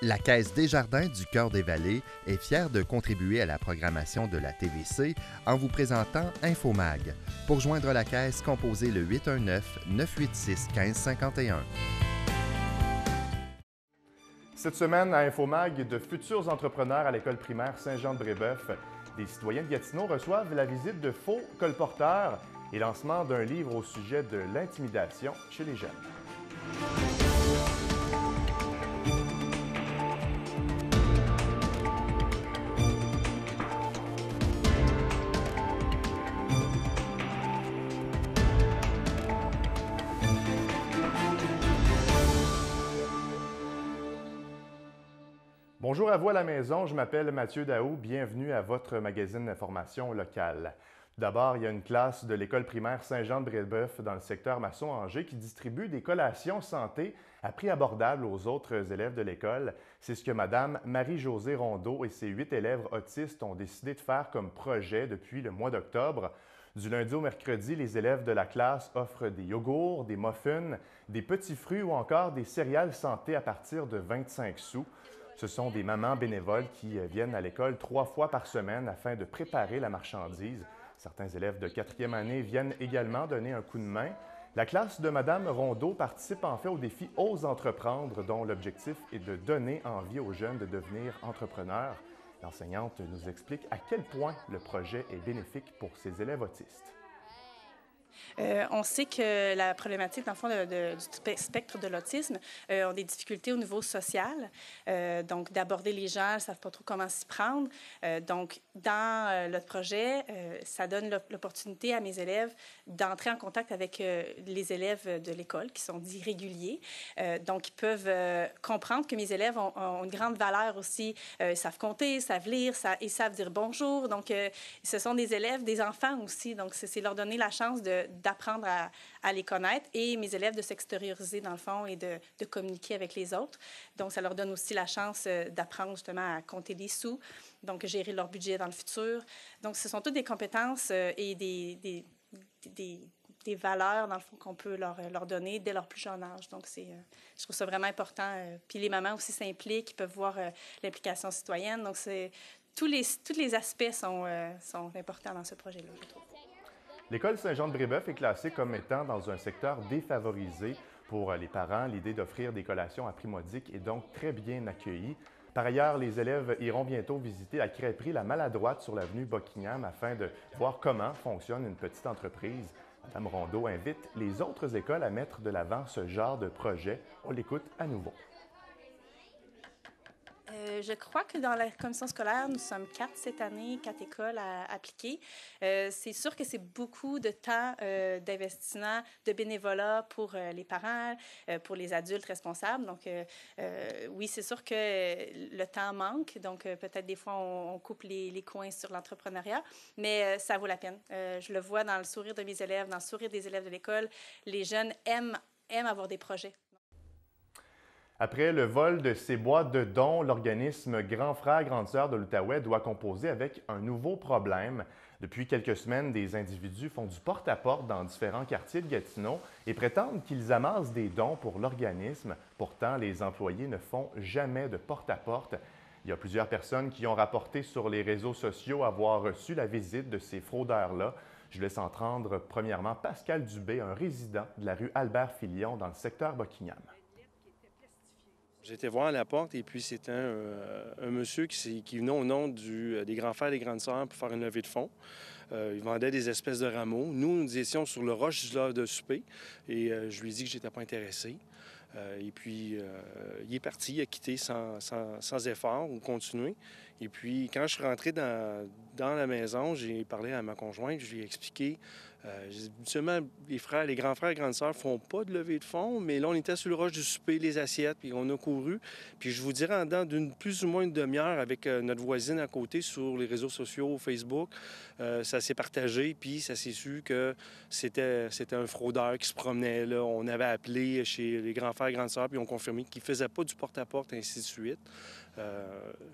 La Caisse Desjardins du Cœur des Vallées est fière de contribuer à la programmation de la TVC en vous présentant Infomag. Pour joindre la Caisse, composez le 819-986-1551. Cette semaine, à Infomag, de futurs entrepreneurs à l'école primaire Saint-Jean-de-Brébeuf, des citoyens de Gatineau reçoivent la visite de faux colporteurs et lancement d'un livre au sujet de l'intimidation chez les jeunes. Bonjour à vous à la maison, je m'appelle Mathieu Daou, bienvenue à votre magazine d'information locale. D'abord, il y a une classe de l'école primaire Saint-Jean-de-Brébeuf dans le secteur Masson-Angers qui distribue des collations santé à prix abordable aux autres élèves de l'école. C'est ce que Mme Marie-Josée Rondeau et ses 8 élèves autistes ont décidé de faire comme projet depuis le mois d'octobre. Du lundi au mercredi, les élèves de la classe offrent des yogourts, des muffins, des petits fruits ou encore des céréales santé à partir de 25 sous. Ce sont des mamans bénévoles qui viennent à l'école 3 fois par semaine afin de préparer la marchandise. Certains élèves de 4e année viennent également donner un coup de main. La classe de Mme Rondeau participe en fait au défi Ose entreprendre, dont l'objectif est de donner envie aux jeunes de devenir entrepreneurs. L'enseignante nous explique à quel point le projet est bénéfique pour ses élèves autistes. On sait que la problématique, dans le fond, du spectre de l'autisme ont des difficultés au niveau social. Donc, d'aborder les gens, ils ne savent pas trop comment s'y prendre. Donc, dans notre projet, ça donne l'opportunité à mes élèves d'entrer en contact avec les élèves de l'école qui sont dits réguliers. Donc, ils peuvent comprendre que mes élèves ont une grande valeur aussi. Ils savent compter, ils savent lire, ils savent dire bonjour. Donc, ce sont des élèves, des enfants aussi. Donc, c'est leur donner la chance d'apprendre à les connaître et mes élèves de s'extérioriser dans le fond et de communiquer avec les autres. Donc, ça leur donne aussi la chance d'apprendre justement à compter des sous, donc gérer leur budget dans le futur. Donc, ce sont toutes des compétences et des valeurs, dans le fond, qu'on peut leur donner dès leur plus jeune âge. Donc, je trouve ça vraiment important. Puis les mamans aussi s'impliquent, ils peuvent voir l'implication citoyenne. Donc, tous les aspects sont importants dans ce projet-là, je trouve. L'école Saint-Jean-de-Brébeuf est classée comme étant dans un secteur défavorisé. Pour les parents, l'idée d'offrir des collations à prix modique est donc très bien accueillie. Par ailleurs, les élèves iront bientôt visiter la crêperie La Maladroite sur l'avenue Buckingham afin de voir comment fonctionne une petite entreprise. Mme Rondeau invite les autres écoles à mettre de l'avant ce genre de projet. On l'écoute à nouveau. Je crois que dans la commission scolaire, nous sommes 4 cette année, 4 écoles à appliquer. C'est sûr que c'est beaucoup de temps d'investissement, de bénévolat pour les parents, pour les adultes responsables. Donc, oui, c'est sûr que le temps manque. Donc, peut-être des fois, on coupe les coins sur l'entrepreneuriat, mais ça vaut la peine. Je le vois dans le sourire de mes élèves, dans le sourire des élèves de l'école. Les jeunes aiment avoir des projets. Après le vol de ces boîtes de dons, l'organisme Grand Frère, Grande Sœur de l'Outaouais doit composer avec un nouveau problème. Depuis quelques semaines, des individus font du porte-à-porte dans différents quartiers de Gatineau et prétendent qu'ils amassent des dons pour l'organisme. Pourtant, les employés ne font jamais de porte-à-porte. Il y a plusieurs personnes qui ont rapporté sur les réseaux sociaux avoir reçu la visite de ces fraudeurs-là. Je laisse entendre premièrement Pascal Dubé, un résident de la rue Albert-Filion dans le secteur Buckingham. J'ai été voir à la porte et puis c'était un monsieur qui venait au nom des grands frères et des grandes sœurs pour faire une levée de fonds. Il vendait des espèces de rameaux. Nous étions sur le roche du l'heure de souper et je lui ai dit que je n'étais pas intéressé. Et puis, il est parti, il a quitté sans effort ou continuer. Et puis, quand je suis rentré dans la maison, j'ai parlé à ma conjointe, je lui ai expliqué. Habituellement, les grands frères et grandes sœurs font pas de levée de fonds, mais là, on était sur le roche du souper, les assiettes, puis on a couru. Puis je vous dirais, en dedans d'une plus ou moins une demi-heure avec notre voisine à côté sur les réseaux sociaux, Facebook, ça s'est partagé, puis ça s'est su que c'était un fraudeur qui se promenait là. On avait appelé chez les grands frères et grandes sœurs, puis on confirmé qu'il ne faisait pas du porte-à-porte, ainsi de suite.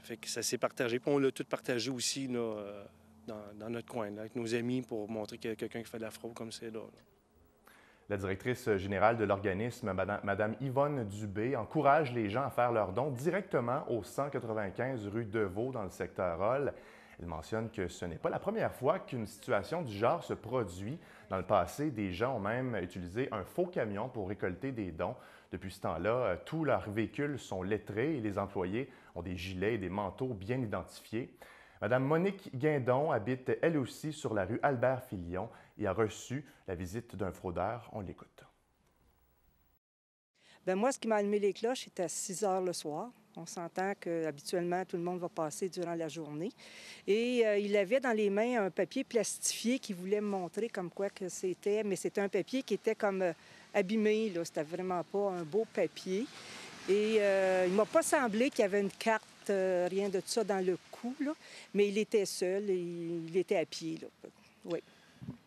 Fait que ça s'est partagé, puis on l'a tout partagé aussi là, dans notre coin, là, avec nos amis, pour montrer qu'il y a quelqu'un qui fait de la fraude comme c'est là. La directrice générale de l'organisme, Mme Yvonne Dubé, encourage les gens à faire leurs dons directement au 195 rue Deveau dans le secteur Hall. Elle mentionne que ce n'est pas la première fois qu'une situation du genre se produit. Dans le passé, des gens ont même utilisé un faux camion pour récolter des dons. Depuis ce temps-là, tous leurs véhicules sont lettrés et les employés ont des gilets et des manteaux bien identifiés. Mme Monique Guindon habite elle aussi sur la rue Albert-Filion et a reçu la visite d'un fraudeur. On l'écoute. Bien, moi, ce qui m'a allumé les cloches, c'était à 6 heures le soir. On s'entend qu'habituellement, tout le monde va passer durant la journée. Et il avait dans les mains un papier plastifié qu'il voulait me montrer comme quoi que c'était. Mais c'était un papier qui était comme abîmé, là. C'était vraiment pas un beau papier. Et il m'a pas semblé qu'il y avait une carte, rien de ça dans le cou, là. Mais il était seul et il était à pied, là. Oui.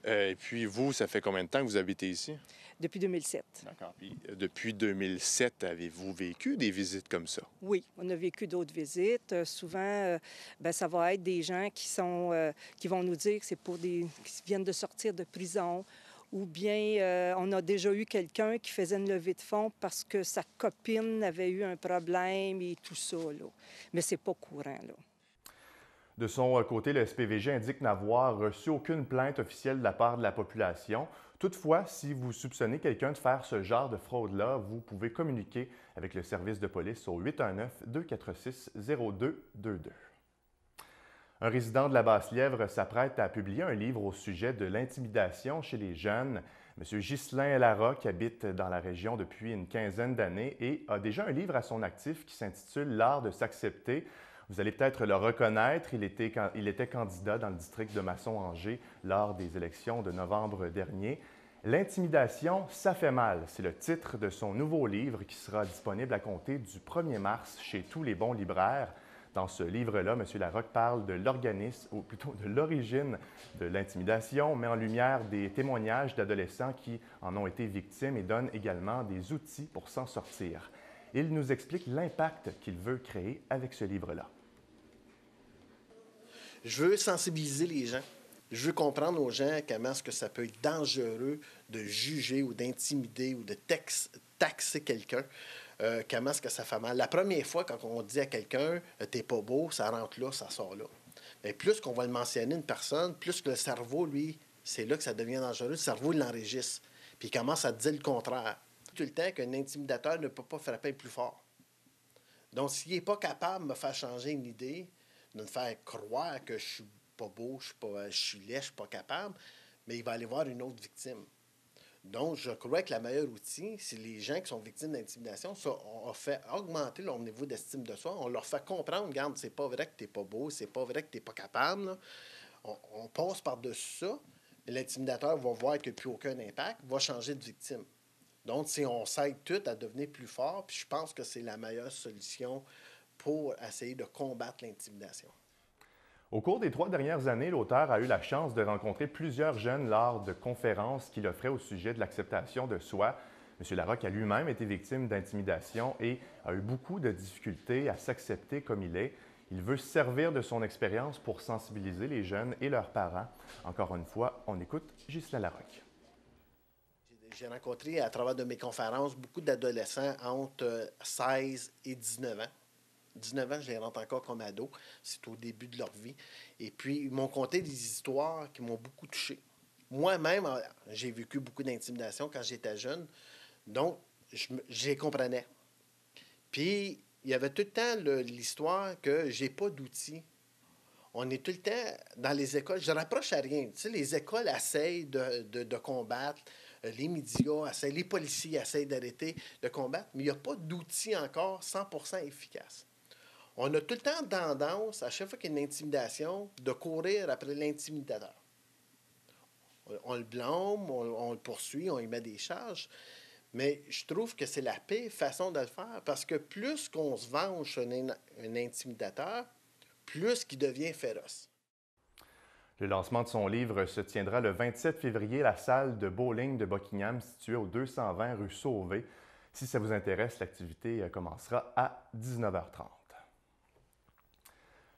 Et puis vous, ça fait combien de temps que vous habitez ici? Depuis 2007. D'accord. Puis depuis 2007, avez-vous vécu des visites comme ça? Oui, on a vécu d'autres visites. Souvent, ça va être des gens qui vont nous dire que c'est pour qui viennent de sortir de prison. Ou bien on a déjà eu quelqu'un qui faisait une levée de fonds parce que sa copine avait eu un problème et tout ça, là. Mais c'est pas courant, là. De son côté, le SPVG indique n'avoir reçu aucune plainte officielle de la part de la population. Toutefois, si vous soupçonnez quelqu'un de faire ce genre de fraude-là, vous pouvez communiquer avec le service de police au 819-246-0222. Un résident de la Basse-Lièvre s'apprête à publier un livre au sujet de l'intimidation chez les jeunes. M. Ghislain Larocque habite dans la région depuis une quinzaine d'années et a déjà un livre à son actif qui s'intitule « L'art de s'accepter ». Vous allez peut-être le reconnaître, il était candidat dans le district de Masson-Angers lors des élections de novembre dernier. L'intimidation, ça fait mal, c'est le titre de son nouveau livre qui sera disponible à compter du 1er mars chez tous les bons libraires. Dans ce livre-là, M. Larocque parle de l'organisme, ou plutôt de l'origine de l'intimidation, met en lumière des témoignages d'adolescents qui en ont été victimes et donne également des outils pour s'en sortir. Il nous explique l'impact qu'il veut créer avec ce livre-là. Je veux sensibiliser les gens. Je veux comprendre aux gens comment est-ce que ça peut être dangereux de juger ou d'intimider ou de taxer quelqu'un. Comment est-ce que ça fait mal. La première fois, quand on dit à quelqu'un « t'es pas beau », ça rentre là, ça sort là. Mais plus qu'on va le mentionner une personne, plus que le cerveau, lui, c'est là que ça devient dangereux. Le cerveau, il l'enregistre. Puis il commence à dire le contraire. Tout le temps qu'un intimidateur ne peut pas frapper plus fort. Donc, s'il n'est pas capable de me faire changer une idée, de me faire croire que je suis pas beau, je suis laid, je suis pas capable, mais il va aller voir une autre victime. Donc, je crois que le meilleur outil, c'est les gens qui sont victimes d'intimidation. Ça, on a fait augmenter leur niveau d'estime de soi. On leur fait comprendre, regarde, c'est pas vrai que t'es pas beau, c'est pas vrai que t'es pas capable, là. On passe par-dessus ça. L'intimidateur va voir qu'il n'y a plus aucun impact, va changer de victime. Donc, si on s'aide tout à devenir plus fort, puis je pense que c'est la meilleure solution pour essayer de combattre l'intimidation. Au cours des 3 dernières années, l'auteur a eu la chance de rencontrer plusieurs jeunes lors de conférences qu'il offrait au sujet de l'acceptation de soi. M. Larocque a lui-même été victime d'intimidation et a eu beaucoup de difficultés à s'accepter comme il est. Il veut se servir de son expérience pour sensibiliser les jeunes et leurs parents. Encore une fois, on écoute Ghislain Larocque. J'ai rencontré à travers de mes conférences beaucoup d'adolescents entre 16 et 19 ans. 19 ans, je les rentre encore comme ados. C'est au début de leur vie. Et puis, ils m'ont conté des histoires qui m'ont beaucoup touché. Moi-même, j'ai vécu beaucoup d'intimidation quand j'étais jeune. Donc, je les comprenais. Puis, il y avait tout le temps l'histoire que j'ai pas d'outils. On est tout le temps dans les écoles. Je ne rapproche à rien. Tu sais, les écoles essayent de combattre. Les médias essayent, les policiers essayent d'arrêter de combattre. Mais il n'y a pas d'outils encore 100% efficaces. On a tout le temps tendance, à chaque fois qu'il y a une intimidation, de courir après l'intimidateur. On le blâme, on le poursuit, on lui met des charges. Mais je trouve que c'est la pire façon de le faire parce que plus qu'on se venge sur un intimidateur, plus qu'il devient féroce. Le lancement de son livre se tiendra le 27 février à la salle de bowling de Buckingham, située au 220 rue Sauvé. Si ça vous intéresse, l'activité commencera à 19h30.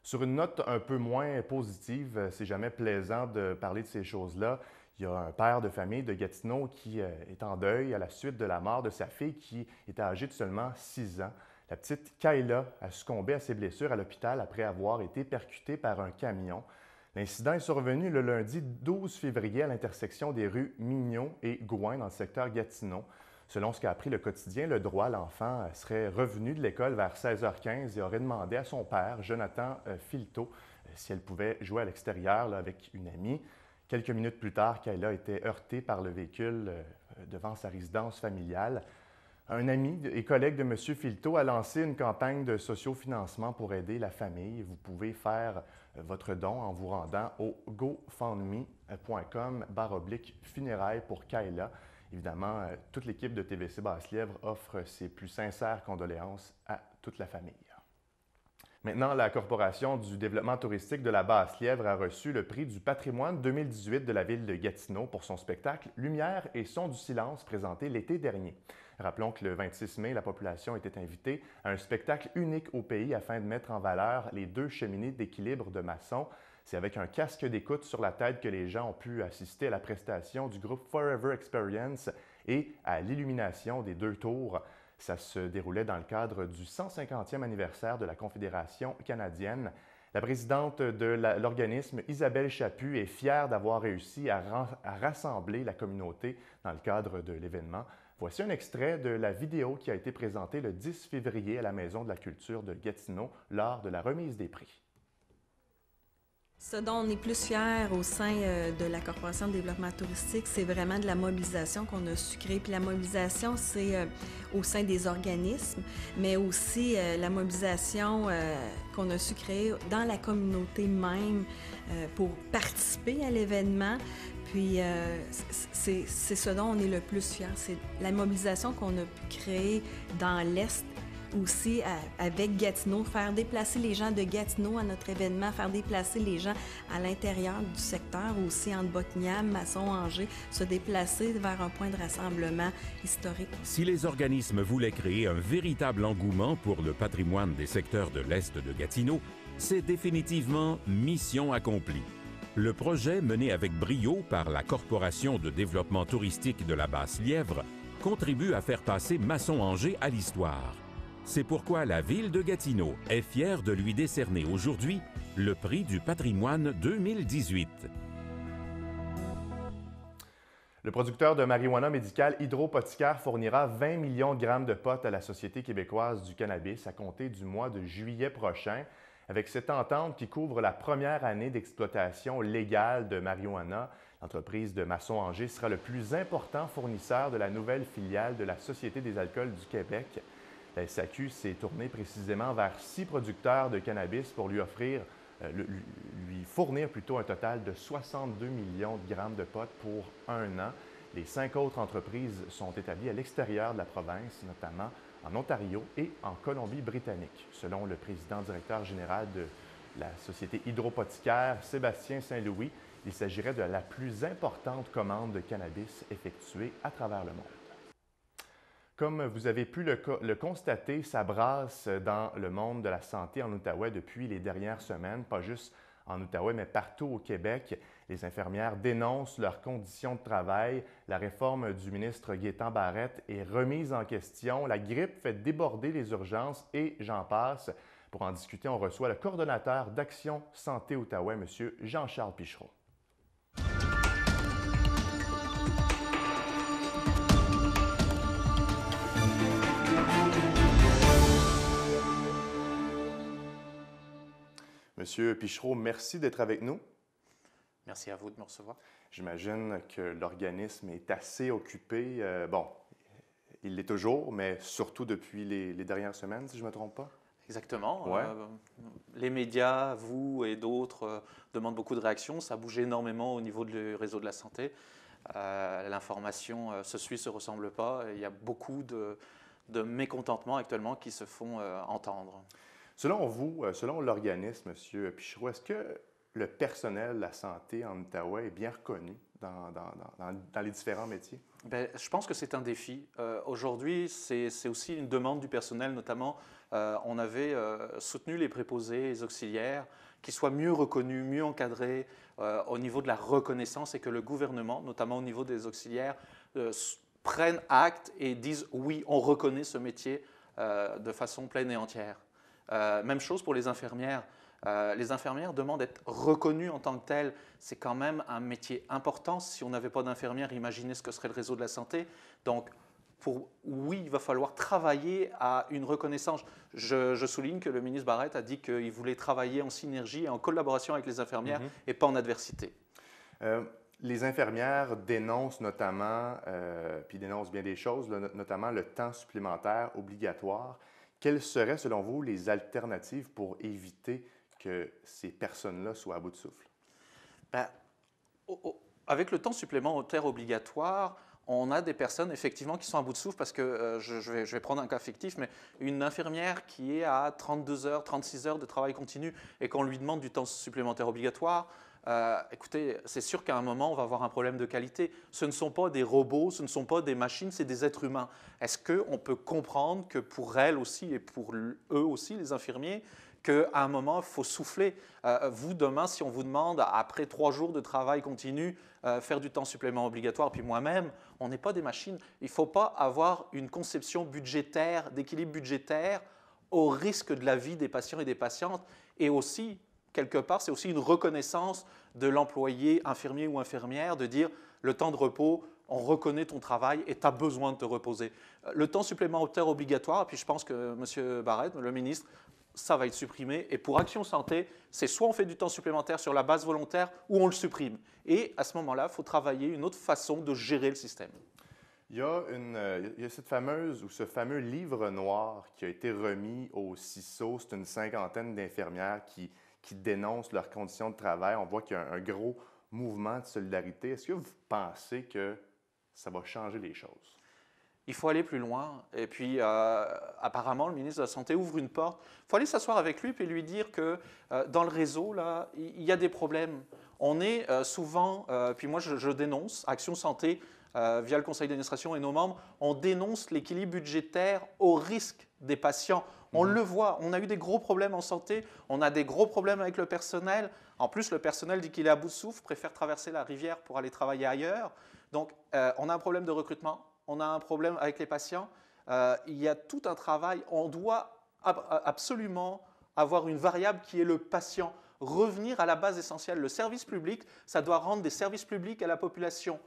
Sur une note un peu moins positive, c'est jamais plaisant de parler de ces choses-là. Il y a un père de famille de Gatineau qui est en deuil à la suite de la mort de sa fille qui était âgée de seulement 6 ans. La petite Kayla a succombé à ses blessures à l'hôpital après avoir été percutée par un camion. L'incident est survenu le lundi 12 février à l'intersection des rues Mignon et Gouin dans le secteur Gatineau. Selon ce qu'a appris le quotidien Le Droit, l'enfant serait revenu de l'école vers 16h15 et aurait demandé à son père, Jonathan Filto, si elle pouvait jouer à l'extérieur avec une amie. Quelques minutes plus tard, Kayla était heurtée par le véhicule devant sa résidence familiale. Un ami et collègue de M. Filto a lancé une campagne de sociofinancement pour aider la famille. Vous pouvez faire votre don en vous rendant au gofundme.com/funérailles pour Kayla. Évidemment, toute l'équipe de TVC Basse-Lièvre offre ses plus sincères condoléances à toute la famille. Maintenant, la Corporation du développement touristique de la Basse-Lièvre a reçu le prix du patrimoine 2018 de la ville de Gatineau pour son spectacle Lumière et son du silence présenté l'été dernier. Rappelons que le 26 mai, la population était invitée à un spectacle unique au pays afin de mettre en valeur les 2 cheminées d'équilibre de maçons. C'est avec un casque d'écoute sur la tête que les gens ont pu assister à la prestation du groupe Forever Experience et à l'illumination des 2 tours. Ça se déroulait dans le cadre du 150e anniversaire de la Confédération canadienne. La présidente de l'organisme, Isabelle Chaput, est fière d'avoir réussi à rassembler la communauté dans le cadre de l'événement. Voici un extrait de la vidéo qui a été présentée le 10 février à la Maison de la culture de Gatineau lors de la remise des prix. Ce dont on est plus fiers au sein de la Corporation de développement touristique, c'est vraiment de la mobilisation qu'on a su créer. Puis la mobilisation, c'est au sein des organismes, mais aussi la mobilisation qu'on a su créer dans la communauté même pour participer à l'événement. Puis c'est ce dont on est le plus fiers. C'est la mobilisation qu'on a pu créer dans l'Est, aussi avec Gatineau, faire déplacer les gens de Gatineau à notre événement, faire déplacer les gens à l'intérieur du secteur, aussi entre Botniam, Masson-Angers, se déplacer vers un point de rassemblement historique. Si les organismes voulaient créer un véritable engouement pour le patrimoine des secteurs de l'Est de Gatineau, c'est définitivement mission accomplie. Le projet, mené avec brio par la Corporation de développement touristique de la Basse-Lièvre, contribue à faire passer Masson-Angers à l'histoire. C'est pourquoi la ville de Gatineau est fière de lui décerner aujourd'hui le prix du patrimoine 2018. Le producteur de marijuana médicale Hydropothicaire fournira 20 millions de grammes de potes à la Société québécoise du cannabis à compter du mois de juillet prochain. Avec cette entente qui couvre la première année d'exploitation légale de marijuana, l'entreprise de Masson-Angers sera le plus important fournisseur de la nouvelle filiale de la Société des alcools du Québec. La SAQ s'est tournée précisément vers 6 producteurs de cannabis pour lui fournir un total de 62 millions de grammes de potes pour 1 an. Les 5 autres entreprises sont établies à l'extérieur de la province, notamment en Ontario et en Colombie-Britannique. Selon le président-directeur général de la Société hydropothicaire, Sébastien Saint-Louis, il s'agirait de la plus importante commande de cannabis effectuée à travers le monde. Comme vous avez pu le constater, ça brasse dans le monde de la santé en Outaouais depuis les dernières semaines, pas juste en Outaouais, mais partout au Québec. Les infirmières dénoncent leurs conditions de travail. La réforme du ministre Gaétan Barrette est remise en question. La grippe fait déborder les urgences et j'en passe. Pour en discuter, on reçoit le coordonnateur d'Action Santé Outaouais, M. Jean-Charles Pichereau. Monsieur Pichereau, merci d'être avec nous. Merci à vous de me recevoir. J'imagine que l'organisme est assez occupé. Il l'est toujours, mais surtout depuis les dernières semaines, si je ne me trompe pas. Exactement. Ouais. Les médias, vous et d'autres demandent beaucoup de réactions. Ça bouge énormément au niveau du réseau de la santé. L'information se suit, se ressemble pas. Il y a beaucoup de mécontentements actuellement qui se font entendre. Selon vous, selon l'organisme, M. Pichereau, est-ce que le personnel de la santé en Outaouais est bien reconnu dans les différents métiers? Bien, je pense que c'est un défi. Aujourd'hui, c'est aussi une demande du personnel, notamment on avait soutenu les préposés, les auxiliaires, qu'ils soient mieux reconnus, mieux encadrés au niveau de la reconnaissance et que le gouvernement, notamment au niveau des auxiliaires, prennent acte et disent oui, on reconnaît ce métier de façon pleine et entière. Même chose pour les infirmières. Les infirmières demandent d'être reconnues en tant que telles. C'est quand même un métier important. Si on n'avait pas d'infirmières, imaginez ce que serait le réseau de la santé. Donc, oui, il va falloir travailler à une reconnaissance. Je souligne que le ministre Barrette a dit qu'il voulait travailler en synergie et en collaboration avec les infirmières et pas en adversité. Les infirmières dénoncent notamment, puis dénoncent bien des choses, notamment le temps supplémentaire obligatoire. Quelles seraient, selon vous, les alternatives pour éviter que ces personnes-là soient à bout de souffle? Ben, avec le temps supplémentaire obligatoire, on a des personnes effectivement qui sont à bout de souffle parce que je vais prendre un cas fictif, mais une infirmière qui est à 32 heures, 36 heures de travail continu et qu'on lui demande du temps supplémentaire obligatoire, écoutez, c'est sûr qu'à un moment, on va avoir un problème de qualité. Ce ne sont pas des robots, ce ne sont pas des machines, c'est des êtres humains. Est-ce qu'on peut comprendre que pour elles aussi et pour eux aussi, les infirmiers, qu'à un moment, il faut souffler. Vous, demain, si on vous demande, après 3 jours de travail continu, faire du temps supplément obligatoire, puis moi-même, on n'est pas des machines. Il ne faut pas avoir une conception budgétaire, d'équilibre budgétaire, au risque de la vie des patients et des patientes. Et aussi, quelque part, c'est aussi une reconnaissance de l'employé infirmier ou infirmière, de dire le temps de repos, on reconnaît ton travail et tu as besoin de te reposer. Le temps supplémentaire obligatoire, puis je pense que M. Barrette, le ministre, ça va être supprimé. Et pour Action Santé, c'est soit on fait du temps supplémentaire sur la base volontaire ou on le supprime. Et à ce moment-là, il faut travailler une autre façon de gérer le système. Il y a cette fameuse ou ce fameux livre noir qui a été remis au CISO. C'est une 50aine d'infirmières qui dénoncent leurs conditions de travail. On voit qu'il y a un gros mouvement de solidarité. Est-ce que vous pensez que ça va changer les choses? Il faut aller plus loin. Et puis, apparemment, le ministre de la Santé ouvre une porte. Il faut aller s'asseoir avec lui et lui dire que dans le réseau, là, il y a des problèmes. On est souvent, puis moi je dénonce, Action Santé, via le conseil d'administration et nos membres, on dénonce l'équilibre budgétaire au risque des patients. On le voit, on a eu des gros problèmes en santé, on a des gros problèmes avec le personnel. En plus, le personnel dit qu'il est à bout de souffle, préfère traverser la rivière pour aller travailler ailleurs. Donc, on a un problème de recrutement. On a un problème avec les patients. Il y a tout un travail. On doit absolument avoir une variable qui est le patient. Revenir à la base essentielle. Le service public, ça doit rendre des services publics à la population.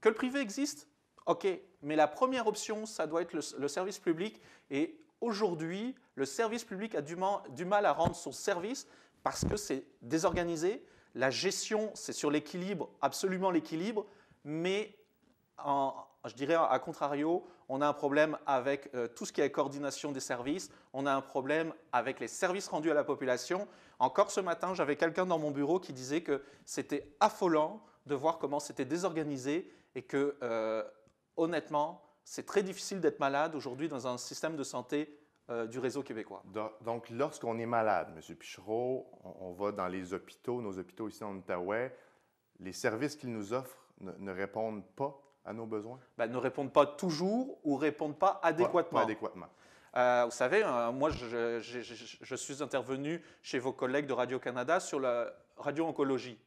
Que le privé existe, OK. Mais la première option, ça doit être le service public. Et aujourd'hui, le service public a du mal à rendre son service parce que c'est désorganisé. La gestion, c'est sur l'équilibre, absolument l'équilibre. Mais je dirais, à contrario, on a un problème avec tout ce qui est coordination des services, on a un problème avec les services rendus à la population. Encore ce matin, j'avais quelqu'un dans mon bureau qui disait que c'était affolant de voir comment c'était désorganisé et que, honnêtement, c'est très difficile d'être malade aujourd'hui dans un système de santé du réseau québécois. Donc, lorsqu'on est malade, M. Pichereau, on va dans les hôpitaux, nos hôpitaux ici en Outaouais, les services qu'ils nous offrent ne répondent pas à nos besoins? Ben, ne répondent pas toujours ou répondent pas adéquatement. Pas adéquatement. Vous savez, moi, je suis intervenu chez vos collègues de Radio-Canada sur la radio-oncologie.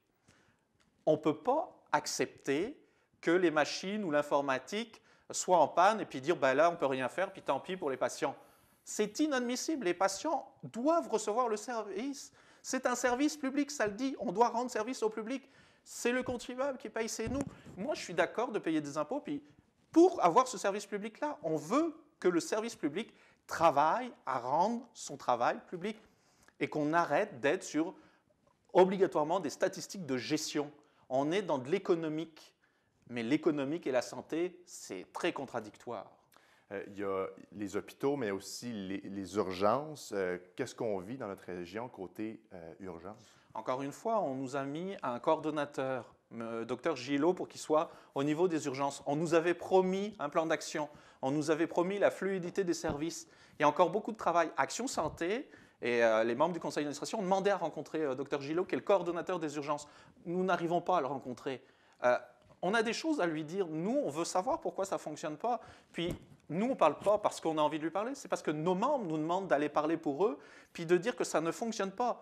On ne peut pas accepter que les machines ou l'informatique soient en panne et puis dire ben là, on ne peut rien faire, puis tant pis pour les patients. C'est inadmissible. Les patients doivent recevoir le service. C'est un service public, ça le dit. On doit rendre service au public. C'est le contribuable qui paye, c'est nous. Moi, je suis d'accord de payer des impôts. Puis pour avoir ce service public-là, on veut que le service public travaille à rendre son travail public et qu'on arrête d'être sur obligatoirement des statistiques de gestion. On est dans de l'économique, mais l'économique et la santé, c'est très contradictoire. Il y a les hôpitaux, mais aussi les urgences. Qu'est-ce qu'on vit dans notre région côté urgence? Encore une fois, on nous a mis un coordonnateur, Dr Gillot, pour qu'il soit au niveau des urgences. On nous avait promis un plan d'action. On nous avait promis la fluidité des services. Il y a encore beaucoup de travail. Action Santé Et les membres du conseil d'administration ont demandé à rencontrer Dr Gillot, qui est le coordonnateur des urgences. Nous n'arrivons pas à le rencontrer. On a des choses à lui dire. Nous, on veut savoir pourquoi ça ne fonctionne pas. Puis, nous, on ne parle pas parce qu'on a envie de lui parler. C'est parce que nos membres nous demandent d'aller parler pour eux, puis de dire que ça ne fonctionne pas.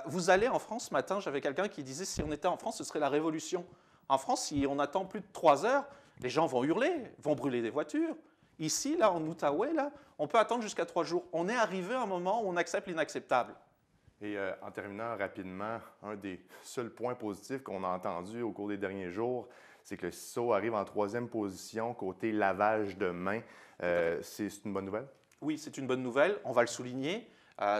Vous allez en France, ce matin, j'avais quelqu'un qui disait si on était en France, ce serait la révolution. En France, si on attend plus de 3 heures, les gens vont hurler, vont brûler des voitures. Ici, là, en Outaouais, là, on peut attendre jusqu'à 3 jours. On est arrivé à un moment où on accepte l'inacceptable. Et en terminant rapidement, un des seuls points positifs qu'on a entendus au cours des derniers jours, c'est que le CISO arrive en 3e position côté lavage de mains. C'est une bonne nouvelle? Oui, c'est une bonne nouvelle. On va le souligner.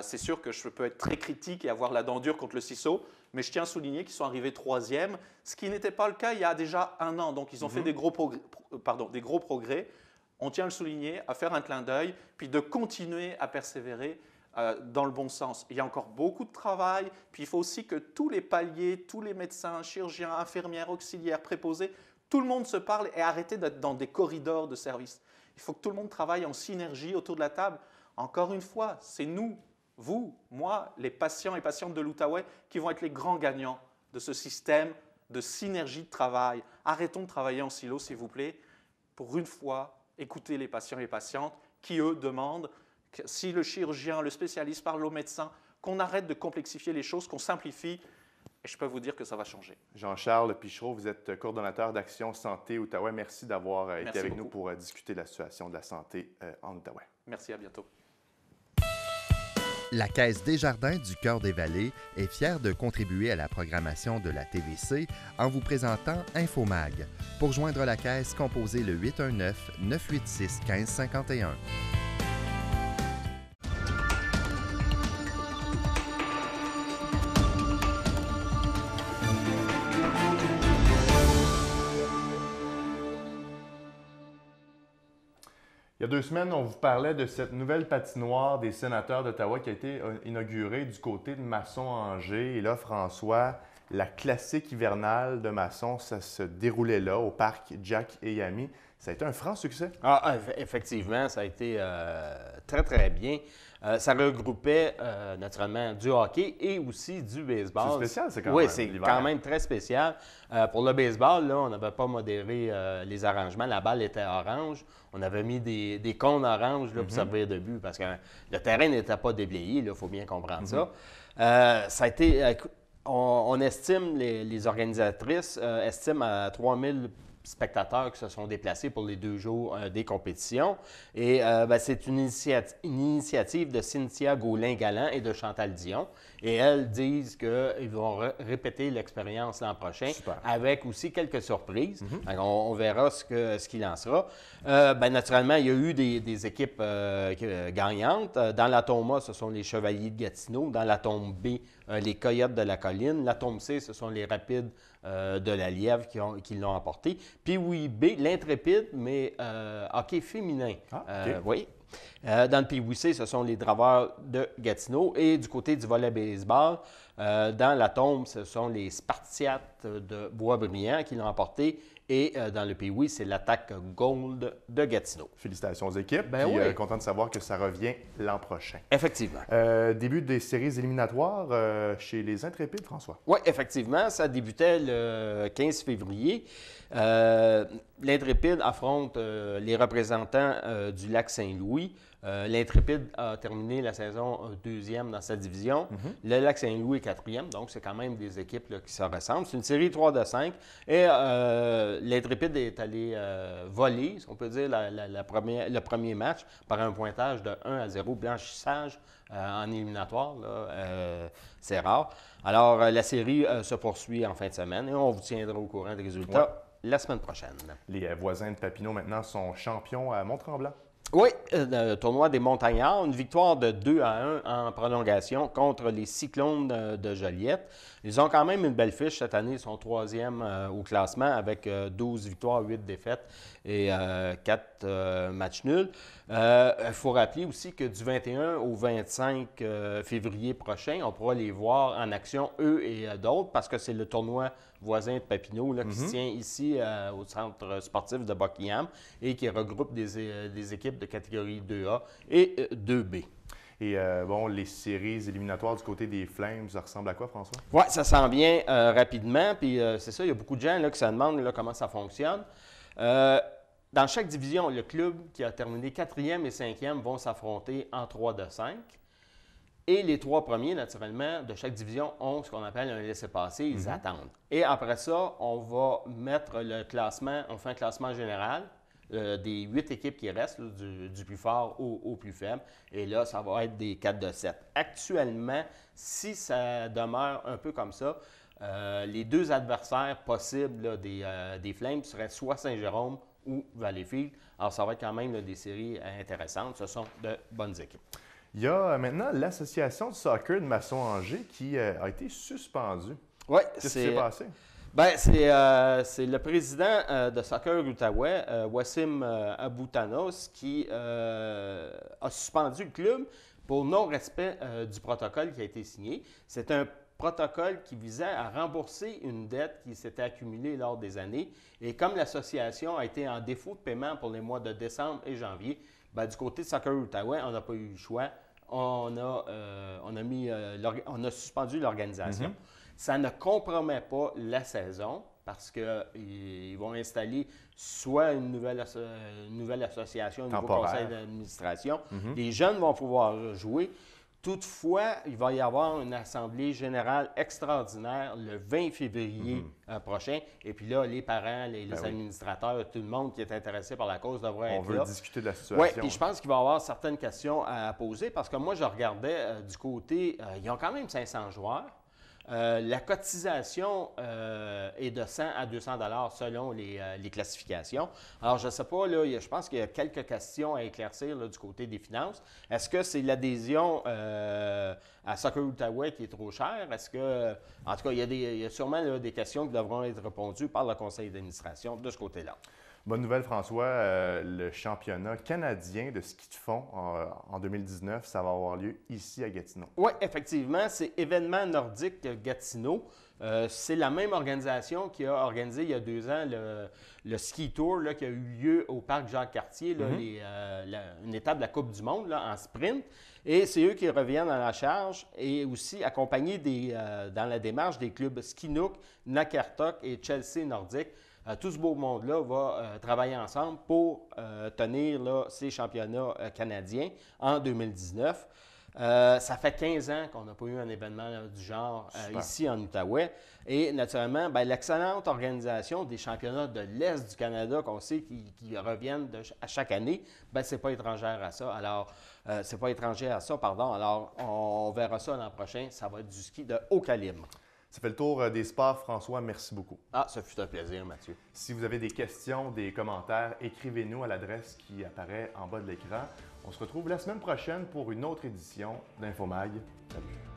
C'est sûr que je peux être très critique et avoir la dent dure contre le CISO, mais je tiens à souligner qu'ils sont arrivés 3e, ce qui n'était pas le cas il y a déjà 1 an. Donc, ils ont fait des gros progrès. On tient à le souligner, à faire un clin d'œil, puis de continuer à persévérer dans le bon sens. Il y a encore beaucoup de travail, puis il faut aussi que tous les paliers, tous les médecins, chirurgiens, infirmières, auxiliaires, préposés, tout le monde se parle et arrêter d'être dans des corridors de service. Il faut que tout le monde travaille en synergie autour de la table. Encore une fois, c'est nous, vous, moi, les patients et patientes de l'Outaouais qui vont être les grands gagnants de ce système de synergie de travail. Arrêtons de travailler en silo, s'il vous plaît. Pour une fois, écoutez les patients et les patientes qui, eux, demandent que si le chirurgien, le spécialiste parle au médecin, qu'on arrête de complexifier les choses, qu'on simplifie. Et je peux vous dire que ça va changer. Jean-Charles Pichereau, vous êtes coordonnateur d'Action Santé Outaouais. Merci d'avoir été avec nous pour discuter de la situation de la santé en Outaouais. Merci, à bientôt. La Caisse Desjardins du Cœur-des-Vallées est fière de contribuer à la programmation de la TVC en vous présentant InfoMag. Pour joindre la Caisse, composez le 819-986-1551. Il y a 2 semaines, on vous parlait de cette nouvelle patinoire des sénateurs d'Ottawa qui a été inaugurée du côté de Masson-Angers. Et là, François, la classique hivernale de Masson, ça se déroulait là, au parc Jack et Yami. Ça a été un franc succès. Ah, effectivement, ça a été très, très bien. Ça regroupait naturellement du hockey et aussi du baseball. C'est spécial, c'est quand même. Oui, c'est quand même très spécial. Pour le baseball, là, on n'avait pas modéré les arrangements. La balle était orange. On avait mis des cônes oranges là, pour servir de but parce que le terrain n'était pas déblayé. Il faut bien comprendre ça. Ça a été... on estime, les organisatrices estiment à 3000 spectateurs qui se sont déplacés pour les 2 jours des compétitions. Et c'est une initiative de Cynthia Gaulin-Galland et de Chantal Dion. Et elles disent qu'ils vont répéter l'expérience l'an prochain. Super. Avec aussi quelques surprises. On verra ce qu'il en sera. Naturellement, il y a eu des équipes gagnantes. Dans l'atome A, ce sont les Chevaliers de Gatineau. Dans l'atome B, les Coyotes de la Colline. L'atome C, ce sont les Rapides de la Lièvre qui l'ont emporté. Puis oui, B, l'Intrépide, mais hockey féminin. Oui. Dans le PWC, ce sont les Draveurs de Gatineau. Et du côté du volley baseball, dans l'atome, ce sont les Spartiates de Boisbriand qui l'ont emporté. Et dans le PWC, c'est l'attaque Gold de Gatineau. Félicitations aux équipes. Oui. Content de savoir que ça revient l'an prochain. Effectivement. Début des séries éliminatoires chez les Intrépides, François. Oui, effectivement. Ça débutait le 15 février. L'Intrépide affronte les représentants du Lac-Saint-Louis. L'Intrépide a terminé la saison 2e dans sa division. Le Lac-Saint-Louis est 4e, donc c'est quand même des équipes là, qui se ressemblent. C'est une série 3 de 5. Et l'Intrépide est allé voler, si on peut dire, le premier match par un pointage de 1-0, blanchissage en éliminatoire. C'est rare. Alors, la série se poursuit en fin de semaine et on vous tiendra au courant des résultats la semaine prochaine. Les voisins de Papineau, maintenant, sont champions à Mont-Tremblant. Oui, le tournoi des Montagnards, une victoire de 2-1 en prolongation contre les Cyclones de Joliette. Ils ont quand même une belle fiche cette année, ils sont 3e au classement avec 12 victoires, 8 défaites et 4 matchs nuls. Il faut rappeler aussi que du 21 au 25 février prochain, on pourra les voir en action, eux et d'autres, parce que c'est le tournoi voisin de Papineau là, qui se tient ici au centre sportif de Buckingham et qui regroupe des équipes de catégorie 2A et 2B. Et bon, les séries éliminatoires du côté des Flames, ça ressemble à quoi, François? Oui, ça s'en vient rapidement. Puis c'est ça, il y a beaucoup de gens là, qui se demandent là, comment ça fonctionne. Dans chaque division, le club qui a terminé 4e et 5e vont s'affronter en 3 de 5. Et les 3 premiers, naturellement, de chaque division ont ce qu'on appelle un laissez-passer, ils attendent. Et après ça, on va mettre le classement, on fait un classement général des 8 équipes qui restent, là, du plus fort au plus faible. Et là, ça va être des 4 de 7. Actuellement, si ça demeure un peu comme ça, les 2 adversaires possibles là, des Flames seraient soit Saint-Jérôme ou Valleyfield. Alors, ça va être quand même là, des séries intéressantes. Ce sont de bonnes équipes. Il y a maintenant l'Association de soccer de Masson-Angers qui a été suspendue. Oui, qu'est-ce qui s'est passé? Bien, c'est le président de Soccer Outaouais, Wassim Aboutanos, qui a suspendu le club pour non-respect du protocole qui a été signé. C'est un protocole qui visait à rembourser une dette qui s'était accumulée lors des années. Et comme l'association a été en défaut de paiement pour les mois de décembre et janvier, bien, du côté de Soccer Outaouais, on n'a pas eu le choix. On a suspendu l'organisation. Ça ne compromet pas la saison parce qu'ils vont installer soit une nouvelle association, un nouveau conseil d'administration. Les jeunes vont pouvoir jouer. Toutefois, il va y avoir une assemblée générale extraordinaire le 20 février prochain. Et puis là, les parents, les administrateurs, tout le monde qui est intéressé par la cause devrait être là. On veut discuter de la situation. Oui, puis je pense qu'il va y avoir certaines questions à poser parce que moi, je regardais du côté, ils ont quand même 500 joueurs. La cotisation est de 100 à 200 $ selon les classifications. Alors, je ne sais pas, là, je pense qu'il y a quelques questions à éclaircir là, du côté des finances. Est-ce que c'est l'adhésion à Soccer Outaouais qui est trop chère? Est-ce que, en tout cas, il y a sûrement là, des questions qui devront être répondues par le conseil d'administration de ce côté-là. Bonne nouvelle, François. Le championnat canadien de ski de fond en 2019, ça va avoir lieu ici à Gatineau. Oui, effectivement. C'est Événement Nordique Gatineau. C'est la même organisation qui a organisé il y a 2 ans le ski tour là, qui a eu lieu au parc Jacques-Cartier, là, une étape de la Coupe du monde là, en sprint. Et c'est eux qui reviennent à la charge et aussi accompagnés dans la démarche des clubs Skinook, Nakartok et Chelsea Nordique. Tout ce beau monde-là va travailler ensemble pour tenir là, ces championnats canadiens en 2019. Ça fait 15 ans qu'on n'a pas eu un événement là, du genre ici en Outaouais. Et naturellement, bien, l'excellente organisation des championnats de l'Est du Canada qu'on sait qui reviennent à chaque année, bien, c'est pas étrangère à ça. Alors, c'est pas étranger à ça, pardon. Alors, on verra ça l'an prochain. Ça va être du ski de haut calibre. Ça fait le tour des sports. François, merci beaucoup. Ah, ça fut un plaisir, Mathieu. Si vous avez des questions, des commentaires, écrivez-nous à l'adresse qui apparaît en bas de l'écran. On se retrouve la semaine prochaine pour une autre édition d'Infomag. Salut!